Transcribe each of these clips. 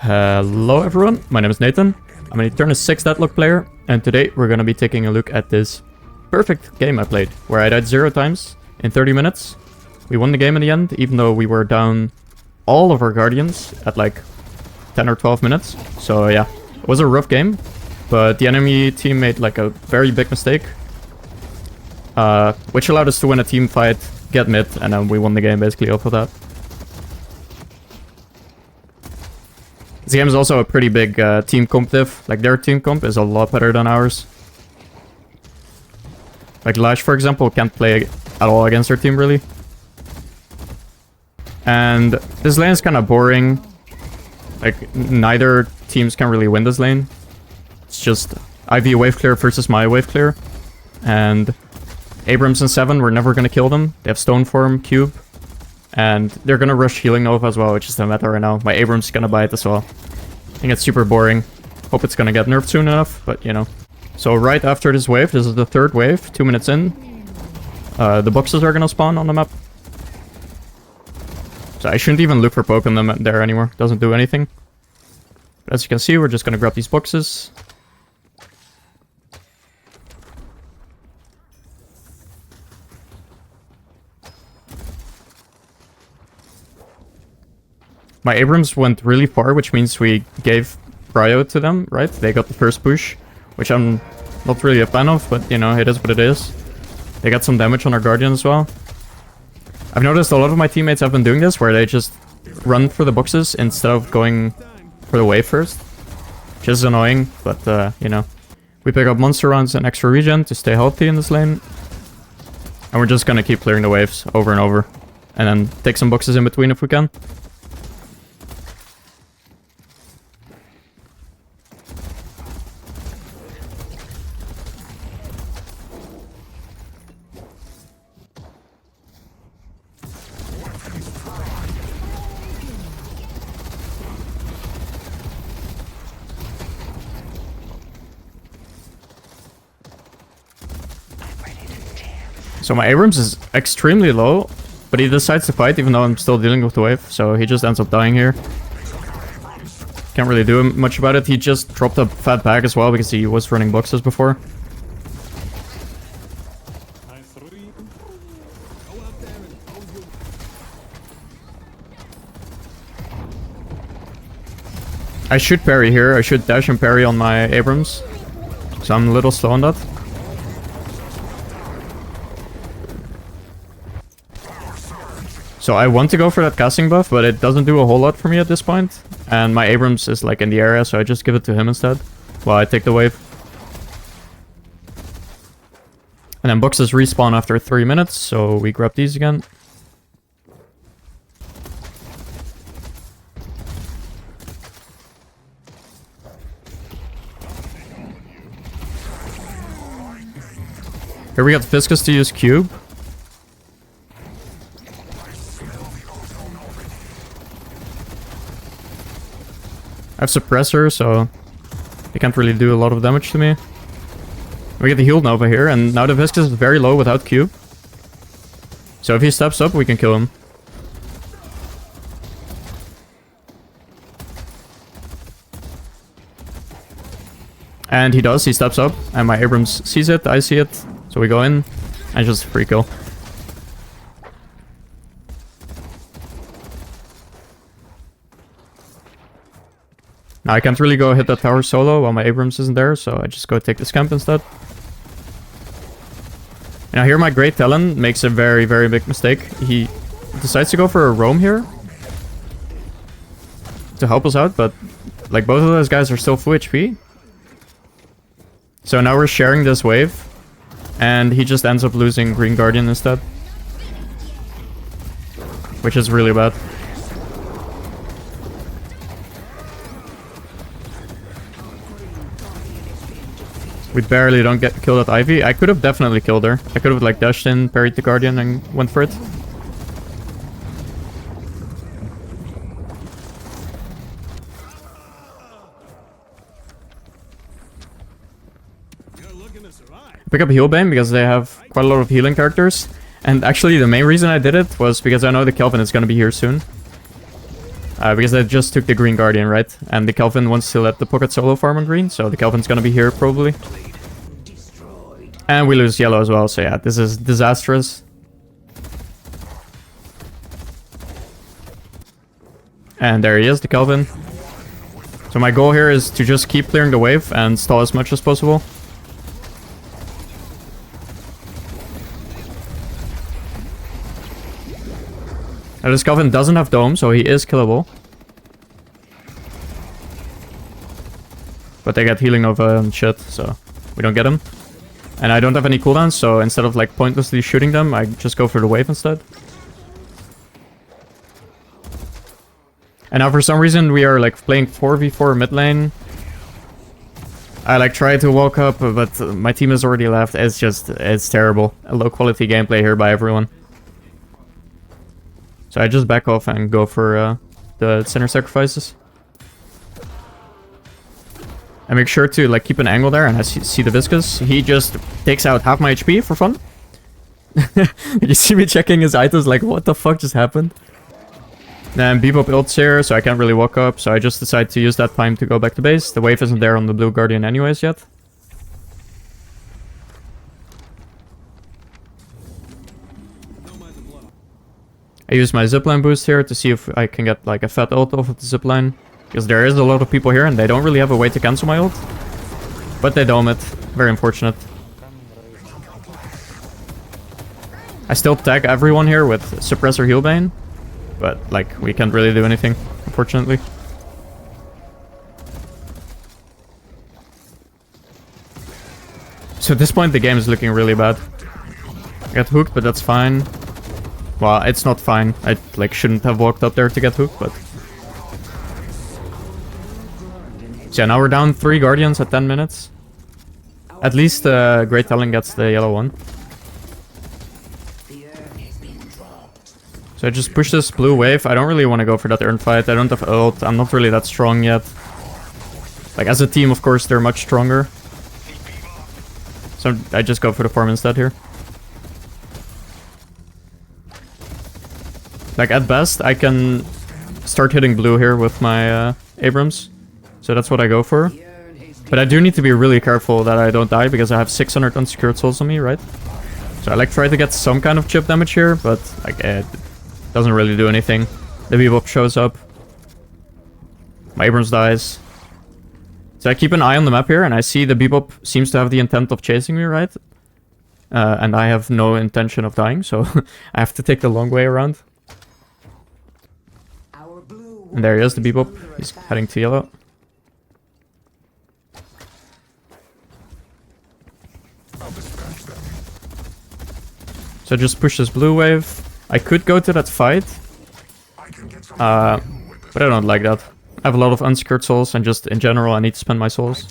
Hello everyone, my name is Natan. I'm an Eternus 6 Deadlock player, and today we're gonna be taking a look at this perfect game I played, where I died 0 times in 30 minutes. We won the game in the end, even though we were down all of our guardians at like 10 or 12 minutes. So yeah, it was a rough game, but the enemy team made like a very big mistake, which allowed us to win a team fight, get mid, and then we won the game basically off of that. This game is also a pretty big team competitive. Like, their team comp is a lot better than ours. Like, Lash, for example, can't play at all against their team, really. And this lane is kind of boring. Like, neither teams can really win this lane. It's just IV wave clear versus my wave clear. And Abrams and 7, we're never going to kill them. They have Stone Form, Cube. And they're gonna rush Healing Nova as well, which is the meta right now. My Abrams is gonna buy it as well. I think it's super boring. Hope it's gonna get nerfed soon enough, but you know. So right after this wave, this is the third wave, 2 minutes in. The boxes are gonna spawn on the map. So I shouldn't even look for poke on them there anymore. Doesn't do anything. But as you can see, we're just gonna grab these boxes. My Abrams went really far, which means we gave prio to them, right? They got the first push, which I'm not really a fan of, but you know, it is what it is. They got some damage on our Guardian as well. I've noticed a lot of my teammates have been doing this, where they just run for the boxes instead of going for the wave first. Which is annoying, but you know. We pick up monster rounds and extra regen to stay healthy in this lane. And we're just gonna keep clearing the waves over and over. And then take some boxes in between if we can. So my Abrams is extremely low, but he decides to fight even though I'm still dealing with the wave, so he just ends up dying here. Can't really do much about it. He just dropped a fat bag as well because he was running boxes before. I should parry here. I should dash and parry on my Abrams, so I'm a little slow on that. So I want to go for that casting buff, but it doesn't do a whole lot for me at this point. And my Abrams is like in the area, so I just give it to him instead while I take the wave. And then boxes respawn after 3 minutes, so we grab these again. Here we got Viscous to use Cube. I have Suppressor, so they can't really do a lot of damage to me. We get the Heal Nova here, and now the Viscous is very low without Cube. So if he steps up, we can kill him. And he does, he steps up, and my Abrams sees it, I see it. So we go in, and just free kill. Now I can't really go hit that tower solo while my Abrams isn't there, so I just go take this camp instead. Now here my Great Talon makes a very, very big mistake. He decides to go for a roam here to help us out, but like both of those guys are still full HP. So now we're sharing this wave, and he just ends up losing Green Guardian instead, which is really bad. We barely don't get killed at Ivy. I could have definitely killed her. I could have like dashed in, parried the Guardian, and went for it. Pick up Healbane because they have quite a lot of healing characters. And actually the main reason I did it was because I know the Kelvin is going to be here soon. Because they just took the green guardian, right? And the Kelvin wants to let the pocket solo farm on green, so the Kelvin's gonna be here probably. And we lose yellow as well, so yeah, this is disastrous. And there he is, the Kelvin. So my goal here is to just keep clearing the wave and stall as much as possible. Now this Kelvin doesn't have dome, so he is killable. But they get healing Nova and shit, so we don't get him. And I don't have any cooldowns, so instead of like pointlessly shooting them, I just go for the wave instead. And now for some reason we are like playing 4v4 mid lane. I like try to walk up, but my team has already left. It's terrible. A low quality gameplay here by everyone. So I just back off and go for the center sacrifices. I make sure to like keep an angle there, and I see the Viscous. He just takes out half my HP for fun. You see me checking his items like, what the fuck just happened? Then Bebop ults here, so I can't really walk up, so I just decide to use that time to go back to base. The wave isn't there on the blue guardian anyways yet. I use my zipline boost here to see if I can get like a fat ult off of the zipline. Because there is a lot of people here and they don't really have a way to cancel my ult. But they dome it. Very unfortunate. I still tag everyone here with suppressor healbane. But like, we can't really do anything, unfortunately. So at this point the game is looking really bad. I got hooked, but that's fine. Well, it's not fine. I like shouldn't have walked up there to get hooked, but... So yeah, now we're down 3 Guardians at 10 minutes. At least Great Talon gets the yellow one. So I just push this blue wave. I don't really want to go for that earn fight. I don't have ult. I'm not really that strong yet. Like as a team, of course, they're much stronger. So I just go for the farm instead here. Like at best, I can start hitting blue here with my Abrams. So that's what I go for. But I do need to be really careful that I don't die because I have 600 unsecured souls on me, right? So I like try to get some kind of chip damage here, but like it doesn't really do anything. The Bebop shows up. My Abrams dies. So I keep an eye on the map here and I see the Bebop seems to have the intent of chasing me, right? And I have no intention of dying, so I have to take the long way around. And there he is, the Bebop. He's heading to yellow. So just push this blue wave. I could go to that fight. But I don't like that. I have a lot of unsecured souls and just in general I need to spend my souls.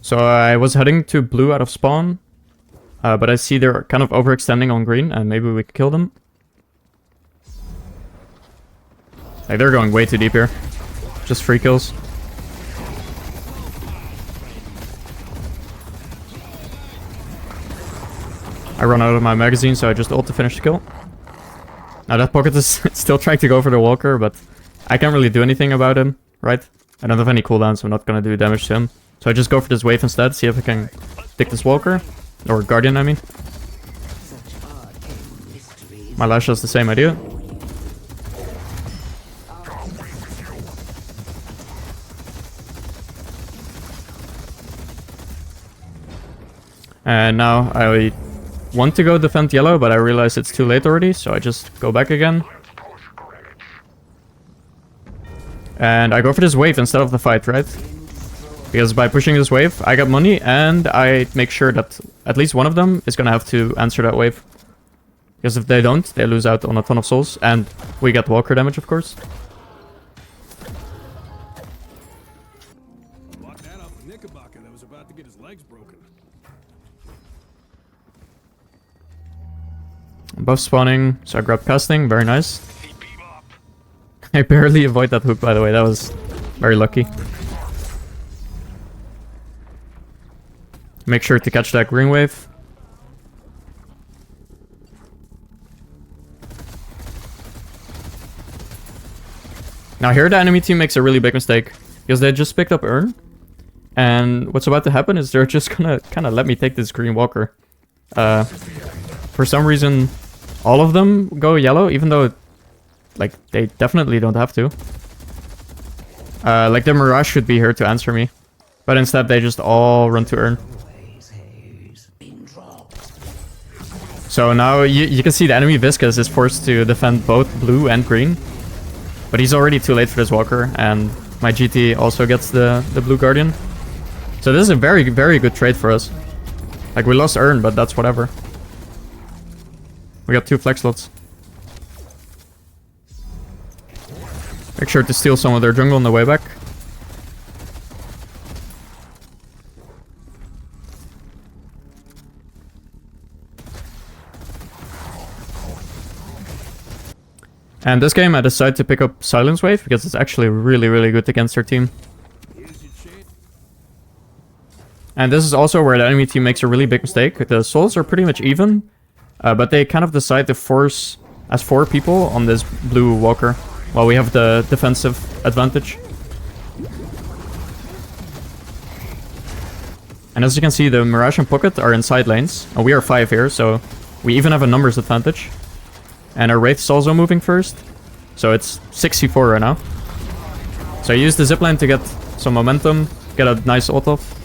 So I was heading to blue out of spawn. But I see they're kind of overextending on green, and maybe we could kill them. Like, they're going way too deep here. Just free kills. I run out of my magazine, so I just ult to finish the kill. Now that pocket is still trying to go for the walker, but I can't really do anything about him, right? I don't have any cooldowns, so I'm not gonna do damage to him. So I just go for this wave instead, see if I can take this walker. Or Guardian, I mean. My Lash has the same idea. And now I want to go defend yellow, but I realize it's too late already, so I just go back again. And I go for this wave instead of the fight, right? Because by pushing this wave, I got money, and I make sure that at least one of them is gonna have to answer that wave. Because if they don't, they lose out on a ton of souls, and we get walker damage, of course. I'm buff spawning, so I grab casting, very nice. I barely avoid that hook, by the way. That was very lucky. Make sure to catch that green wave. Now here the enemy team makes a really big mistake. Because they just picked up Urn. And what's about to happen is they're just gonna kind of let me take this green walker. For some reason, all of them go yellow, even though, like, they definitely don't have to. Like, the Mirage should be here to answer me. But instead, they just all run to Urn. So now you can see the enemy Viscous is forced to defend both blue and green. But he's already too late for this walker, and my GT also gets the blue Guardian. So this is a very, very good trade for us. Like, we lost Urn, but that's whatever. We got 2 flex slots. Make sure to steal some of their jungle on the way back. And this game I decided to pick up Silence Wave because it's actually really, really good against their team. And this is also where the enemy team makes a really big mistake. The souls are pretty much even, but they kind of decide to force as 4 people on this blue walker, while we have the defensive advantage. And as you can see, the Mirage and Pocket are in side lanes, and we are 5 here, so we even have a numbers advantage. And our Wraith is also moving first, so it's 64 right now. So I use the zipline to get some momentum, get a nice ult off.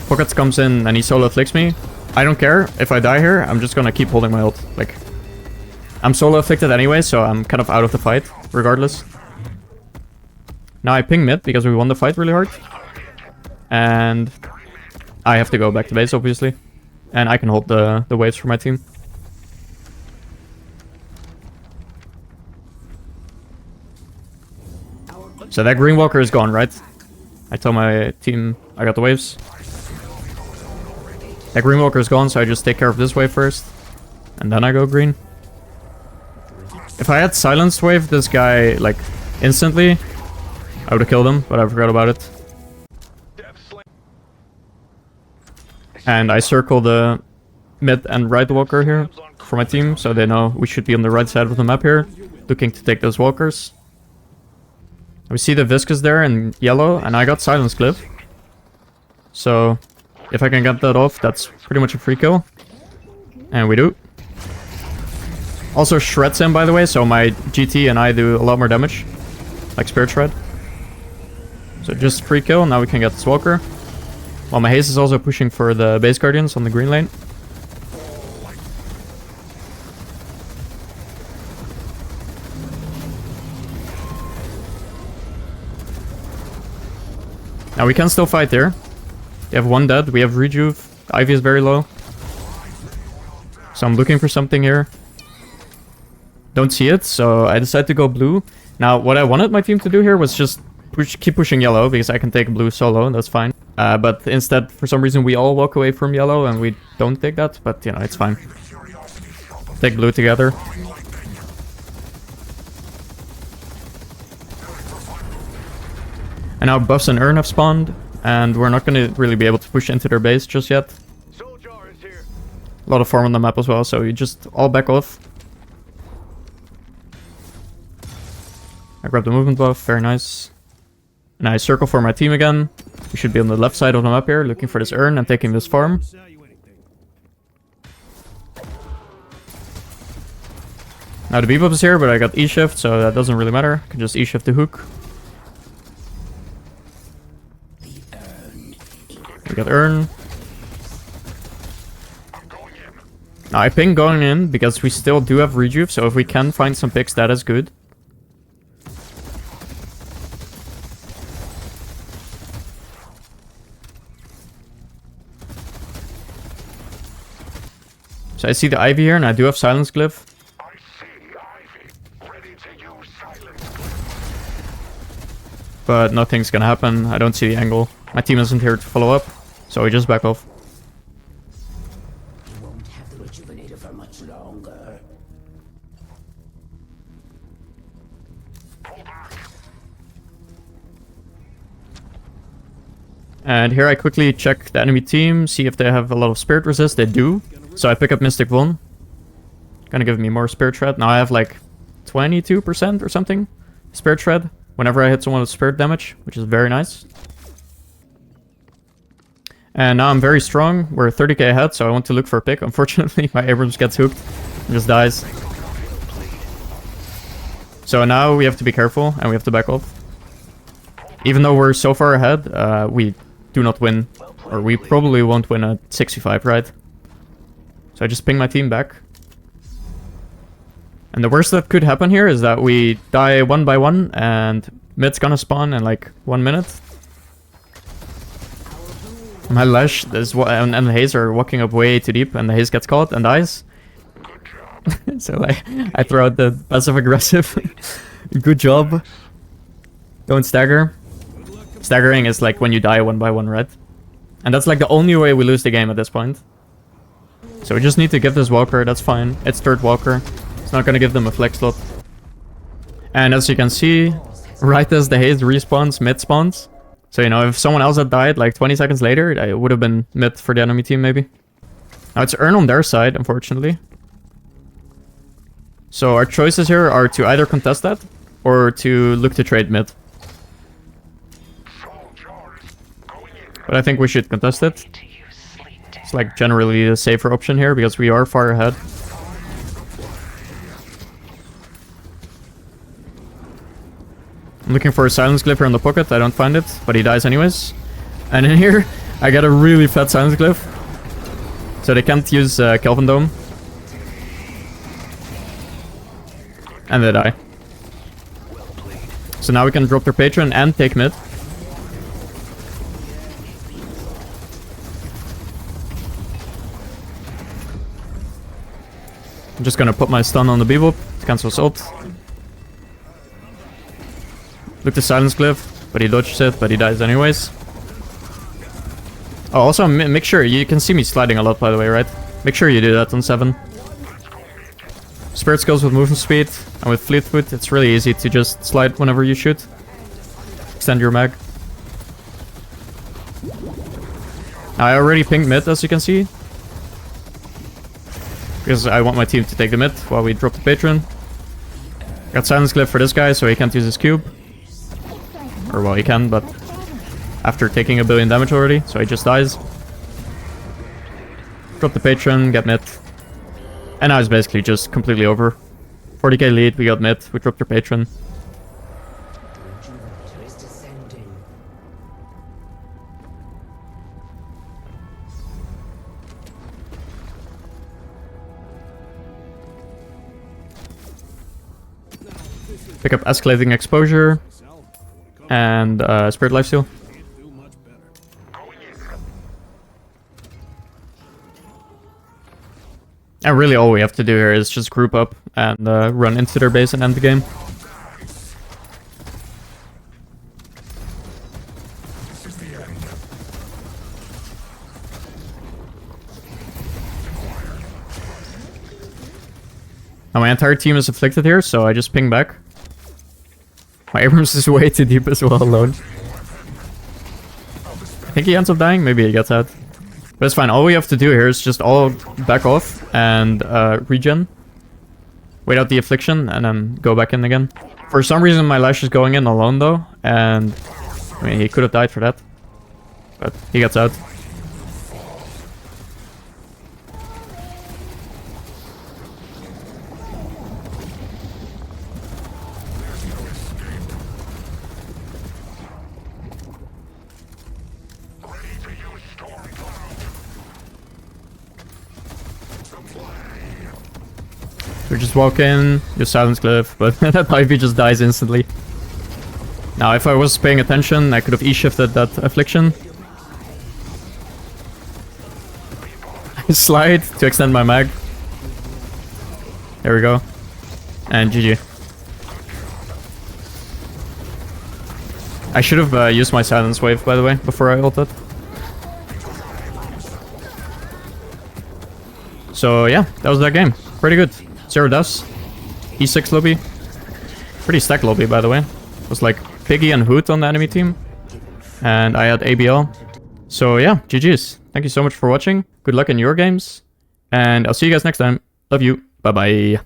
Pocket comes in and he solo flicks me. I don't care if I die here, I'm just gonna keep holding my ult. Like, I'm solo afflicted anyway, so I'm kind of out of the fight, regardless. Now I ping mid because we won the fight really hard. And I have to go back to base, obviously. And I can hold the waves for my team. So that green walker is gone, right? I tell my team I got the waves. That green walker is gone, so I just take care of this wave first. And then I go green. If I had silenced wave this guy, like, instantly, I would have killed him, but I forgot about it. And I circle the mid and right walker here for my team, so they know we should be on the right side of the map here, looking to take those walkers. We see the Viscous there in yellow, and I got Silence Glyph. So, if I can get that off, that's pretty much a free kill. And we do. Also shreds him, by the way, so my GT and I do a lot more damage. Like Spirit Shred. So just free kill, now we can get this walker. While my Haze is also pushing for the base guardians on the green lane. Now we can still fight there. They have 1 dead, we have Rejuve. Ivy is very low. So I'm looking for something here. Don't see it, so I decided to go blue. Now what I wanted my team to do here was just keep pushing yellow, because I can take blue solo, that's fine. But instead, for some reason, we all walk away from yellow and we don't take that, but you know, it's fine. Take blue together. And now buffs and Urn have spawned, and we're not going to really be able to push into their base just yet. A lot of farm on the map as well, so you just all back off. I grab the movement buff, very nice. And I circle for my team again. We should be on the left side of the map here, looking for this Urn and taking this farm. Now the Bebop is here, but I got E-shift, so that doesn't really matter. I can just E-shift the hook. We got Urn. Now I ping going in because we still do have Rejuve, so if we can find some picks, that is good. So I see the Ivy here, and I do have Silence Glyph. But nothing's gonna happen. I don't see the angle. My team isn't here to follow up, so we just back off. Won't have the rejuvenator for much longer. And here I quickly check the enemy team, see if they have a lot of spirit resist. They do. So I pick up Mystic Vuln. Gonna give me more spirit shred. Now I have like 22% or something spirit shred whenever I hit someone with spirit damage, which is very nice. And now I'm very strong. We're 30k ahead, so I want to look for a pick. Unfortunately, my Abrams gets hooked and just dies. So now we have to be careful and we have to back off. Even though we're so far ahead, we do not win. Or we probably won't win at 65, right? So I just ping my team back. And the worst that could happen here is that we die 1 by 1 and mid's gonna spawn in like 1 minute. My Lash and the Haze are walking up way too deep and the Haze gets caught and dies. So I throw out the passive aggressive. Good job. Don't stagger. Staggering is like when you die 1 by 1, right? And that's like the only way we lose the game at this point. So we just need to give this Walker, that's fine. It's third Walker. It's not gonna give them a flex slot. And as you can see, right as the Haze respawns, mid spawns. So, you know, if someone else had died like 20 seconds later, it would have been mid for the enemy team, maybe. Now it's Earn on their side, unfortunately. So our choices here are to either contest that, or to look to trade mid. But I think we should contest it. It's like generally the safer option here, because we are far ahead. I'm looking for a silence glyph here in the pocket. I don't find it, but he dies anyways. And in here, I get a really fat silence glyph. So they can't use Kelvin Dome. And they die. So now we can drop their patron and take mid. I'm just gonna put my stun on the Bebop to cancel his ult. Look the silence glyph, but he dodges it, but he dies anyways. Oh, also make sure, you can see me sliding a lot by the way, right? Make sure you do that on 7. Spirit skills with movement speed, and with fleet foot, it's really easy to just slide whenever you shoot. Extend your mag. Now, I already pinged mid, as you can see. Because I want my team to take the mid while we drop the patron. Got silence glyph for this guy, so he can't use his cube. Or well, he can, but after taking 1 billion damage already, so he just dies. Drop the patron, get mid. And now it's basically just completely over. 40k lead, we got mid, we dropped their patron. Pick up escalating exposure and spirit lifesteal. And really all we have to do here is just group up and run into their base and end the game. Now my entire team is afflicted here, so I just ping back. My Abrams is way too deep as well alone. I think he ends up dying, maybe he gets out. But it's fine, all we have to do here is just all back off and regen. Wait out the affliction and then go back in again. For some reason my Lash is going in alone though, and I mean he could have died for that. But he gets out. We just walk in, use silence glyph, but that Ivy just dies instantly. Now if I was paying attention, I could have E-shifted that affliction. I slide to extend my mag. There we go. And GG. I should have used my silence wave, by the way, before I ulted. So yeah, that was that game. Pretty good. 0 deaths. E6 lobby. Pretty stacked lobby, by the way. It was like Piggy and Hoot on the enemy team. And I had ABL. So yeah, GG's. Thank you so much for watching. Good luck in your games. And I'll see you guys next time. Love you. Bye-bye.